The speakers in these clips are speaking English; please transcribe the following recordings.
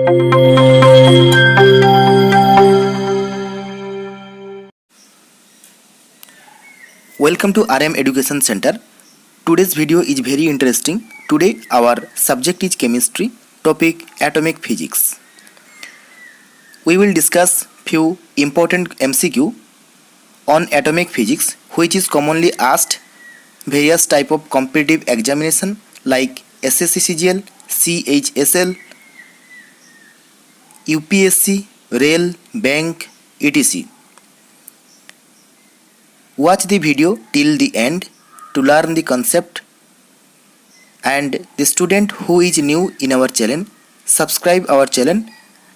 Welcome to RM Education Center. Today's video is very interesting. Today our subject is chemistry, topic atomic physics. We will discuss few important MCQ on atomic physics which is commonly asked various type of competitive examination like SSC CGL, CHSL, UPSC, Rail, Bank, etc. Watch the video till the end to learn the concept, and the student who is new in our channel, subscribe our channel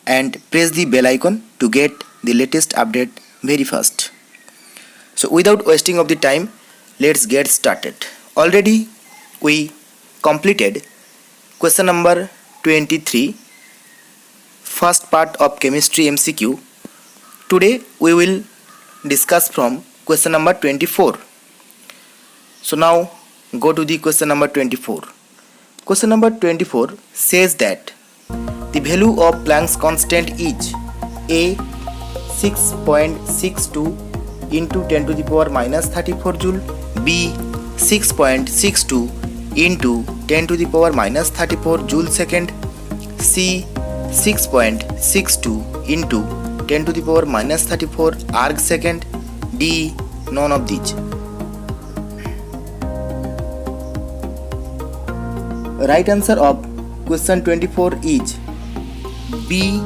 and press the bell icon to get the latest update very fast. So without wasting of the time, let's get started. Already we completed question number 23, first part of chemistry MCQ. Today we will discuss from question number 24. So now go to the question number 24. Question number 24 says that the value of Planck's constant is A 6.62 into 10 to the power minus 34 joule, B 6.62 into 10 to the power minus 34 joule second, C 6.62 into 10 to the power minus 34 arc second, D none of these. Right answer of question 24 is B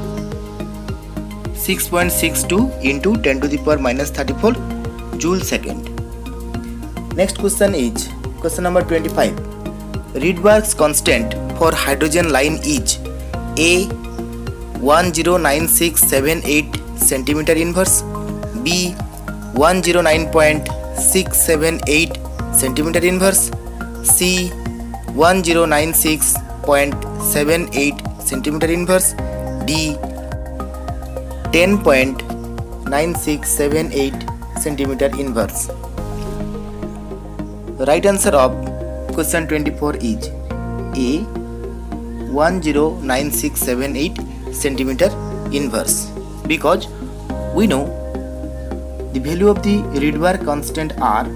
6.62 into 10 to the power minus 34 joule second. Next question is question number 25. Rydberg's constant for hydrogen line is A 109678 centimeter inverse, B 109.678 centimeter inverse, C 1096.78 centimeter inverse, D 10.9678 centimeter inverse. Right answer of question 24 is A 109678 centimeter inverse, because we know the value of the Rydberg constant R,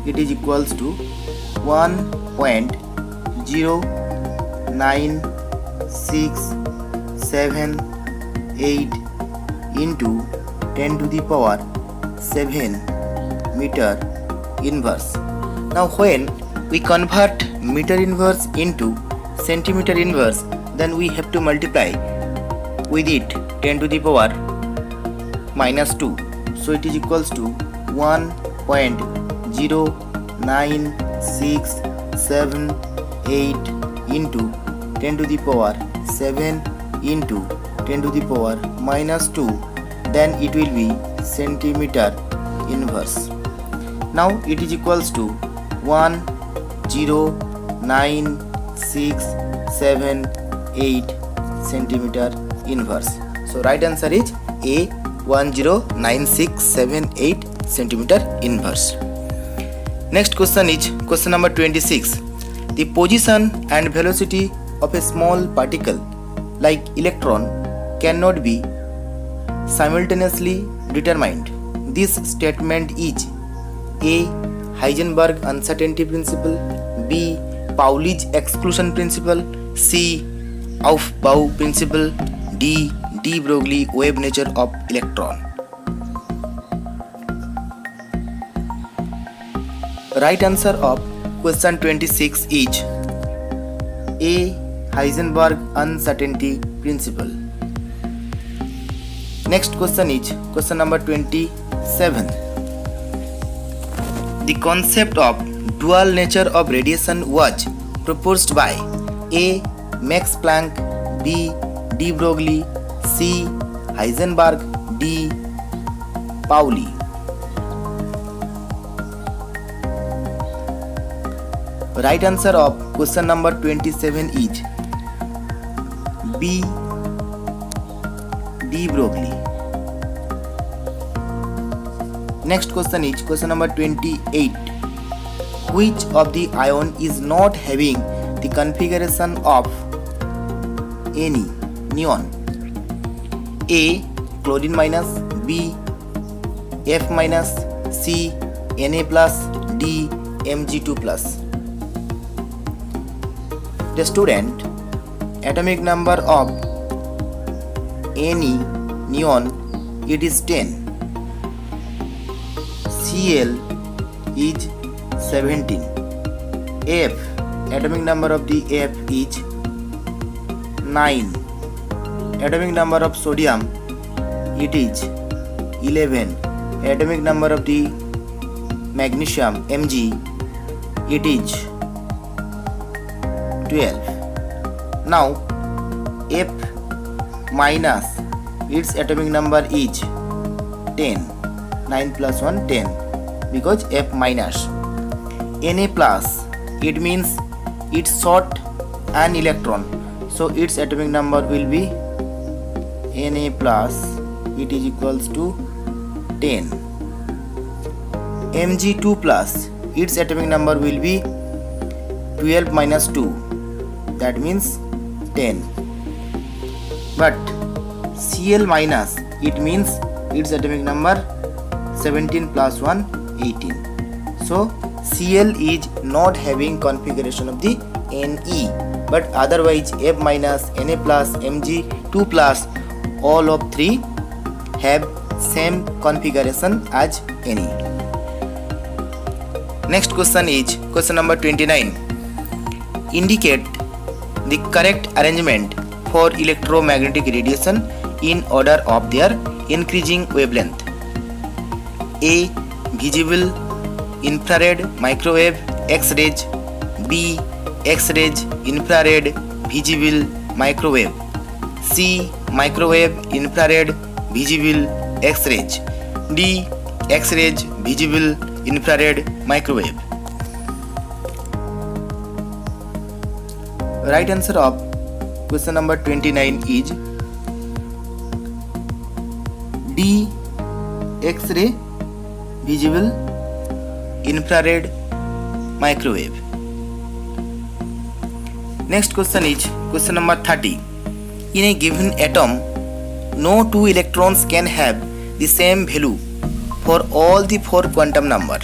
it is equals to 1.09678 into 10 to the power 7 meter inverse. Now when we convert meter inverse into centimeter inverse, then we have to multiply with it 10 to the power minus 2. So it is equals to 1.09678 into 10 to the power 7 into 10 to the power minus 2, then it will be centimeter inverse. Now it is equals to 1.09678 centimeter inverse. So right answer is A 1.09678 centimeter inverse. Next question is question number 26. The position and velocity of a small particle like electron cannot be simultaneously determined. This statement is A. Heisenberg uncertainty principle, B. Pauli's exclusion principle, C. Aufbau principle, D. de Broglie wave nature of electron. Right answer of question 26 is A. Heisenberg uncertainty principle. Next question is question number 27. The concept of dual nature of radiation was proposed by A. Max Planck, B. de Broglie, C. Heisenberg, D. Pauli. Right answer of question number 27 is B. de Broglie. Next question is question number 28. Which of the ion is not having the configuration of any neon. A chlorine minus, B F minus, C Na plus, D Mg2 plus. The student, atomic number of Ne neon, it is 10. Cl is 17. F, atomic number of the F is 9. Atomic number of sodium, it is 11. Atomic number of the magnesium, Mg, it is 12. Now F minus, its atomic number is 10. 9 plus 1, 10, because F minus. Na plus, it means it short an electron, so its atomic number will be Na plus, it is equals to 10. Mg2 plus, its atomic number will be 12 minus 2, that means 10. But Cl minus, it means its atomic number 17 plus 1, 18. So Cl is not having configuration of the Ne, but otherwise F minus, Na plus, Mg2 plus, all of three have same configuration as Ne. Next question is question number 29. Indicate the correct arrangement for electromagnetic radiation in order of their increasing wavelength. A. Visible, infrared, microwave, X-rays. B. X-rays, infrared, visible, microwave. C. Microwave, infrared, visible, X-rays. D. X-rays, visible, infrared, microwave. Right answer of question number 29 is D. X-ray, visible, infrared, microwave. Next question is question number 30. In a given atom, no two electrons can have the same value for all the four quantum number.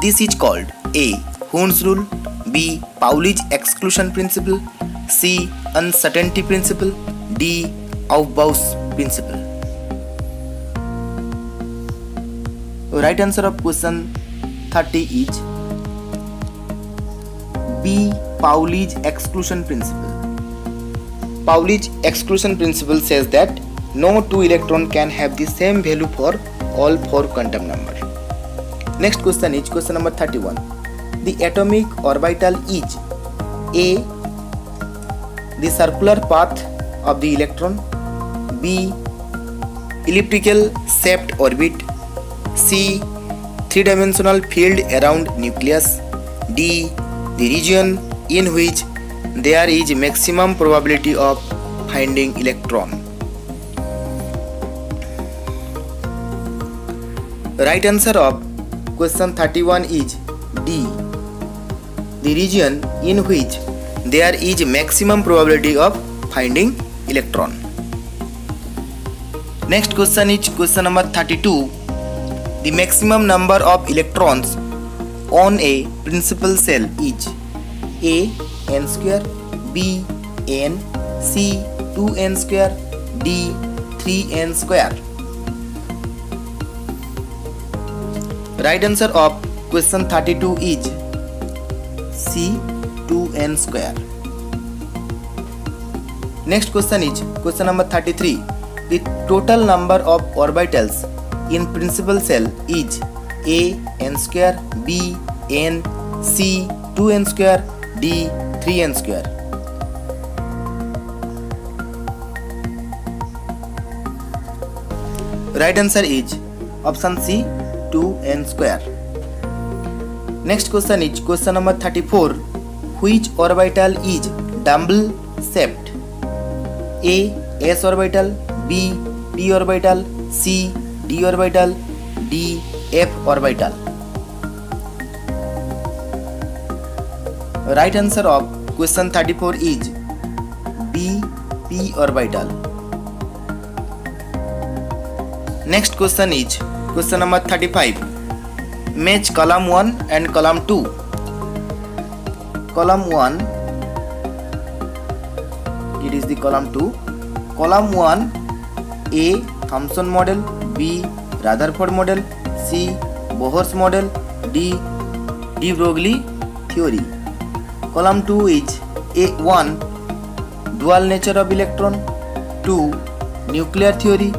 This is called A. Hund's rule, B. Pauli's exclusion principle, C. Uncertainty principle, D. Aufbau's principle. Right answer of question 30 is B. Pauli's exclusion principle. Pauli's exclusion principle says that no two electron can have the same value for all four quantum number. Next question is question number 31. The atomic orbital is A. the circular path of the electron, B. elliptical shaped orbit, C. three-dimensional field around nucleus, D. the region in which there is maximum probability of finding electron. Right answer of question 31 is D. the region in which there is maximum probability of finding electron. Next question is question number 32. The maximum number of electrons on a principal cell is A. n square, B. n, C. 2n square, D. 3n square. Right answer of question 32 is C. 2n square. Next question is question number 33. The total number of orbitals in principal cell is A. n square, B. n, C. 2n square, D. 3n square. Right answer is option C. 2n square. Next question is question number 34. Which orbital is dumbbell shaped? A. S orbital, B. p orbital, C. d orbital, D. f orbital. Right answer of question 34 is B. p orbital. Next question is question number 35. Match column 1 and column 2. Column 1, it is the column 2. Column 1, A. Thomson model, B. Rutherford model, C. Bohr's model, D. de Broglie theory. Column 2 is A1. Dual nature of electron, 2. Nuclear theory,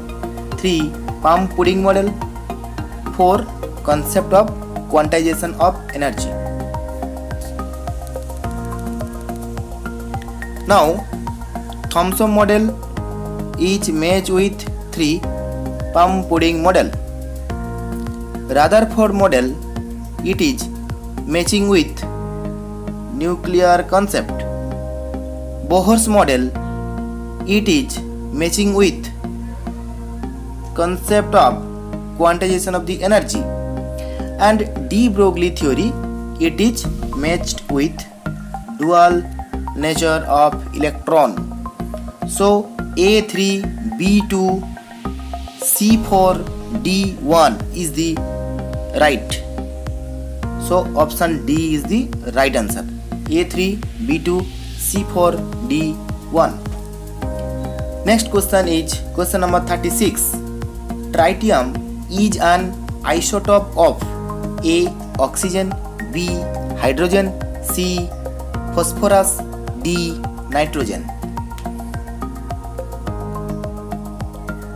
3. Palm pudding model, 4. Concept of quantization of energy. Now, Thomson model is matched with 3. Palm pudding model. Rutherford model, it is matching with nuclear concept. Bohr's model, it is matching with concept of quantization of the energy. And de Broglie theory, it is matched with dual nature of electron. So A3, B2, C4, D1 is the right. So option D is the right answer. A3, B2, C4, D1. Next question is question number 36. Tritium is an isotope of A. Oxygen, B. Hydrogen, C. Phosphorus, D. Nitrogen.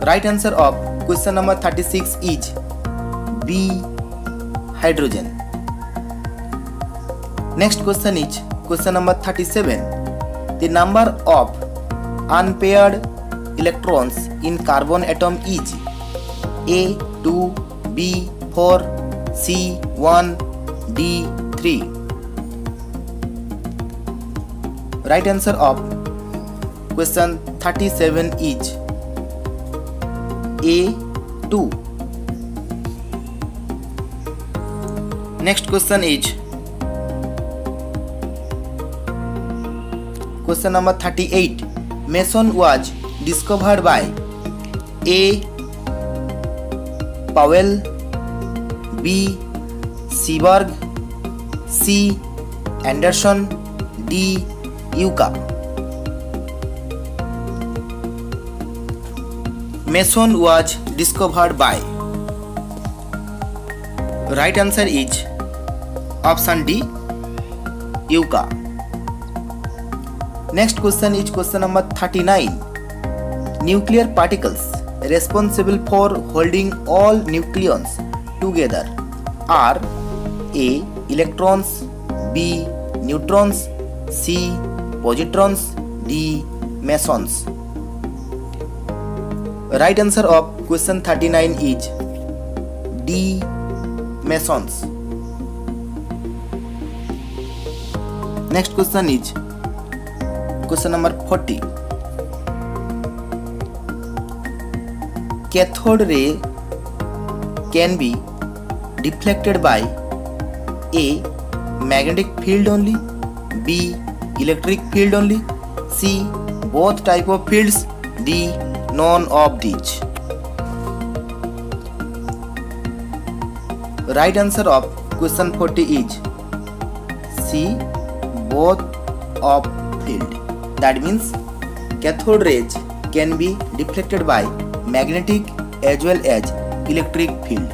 Right answer of question number 36 is B. Hydrogen. Next question is question number 37. The number of unpaired electrons in carbon atom is A. 2, B. 4, C. 1, D. 3. Right answer of question 37 is A. 2. Next question is question number 38. Meson was discovered by A. Powell, B. Seaborg, C. Anderson, D. Yucca. Meson was discovered by. Right answer is option D. Yucca. Next question is question number 39. Nuclear particles responsible for holding all nucleons together are A. Electrons, B. Neutrons, C. Positrons, D. Mesons. Right answer of question 39 is D. Mesons. Next question is question number 40. Cathode ray can be deflected by A. Magnetic field only, B. Electric field only, C. Both type of fields, D. None of these. Right answer of question 40 is C. Both of field. That means cathode rays can be deflected by magnetic as well as electric field.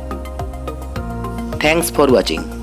Thanks for watching.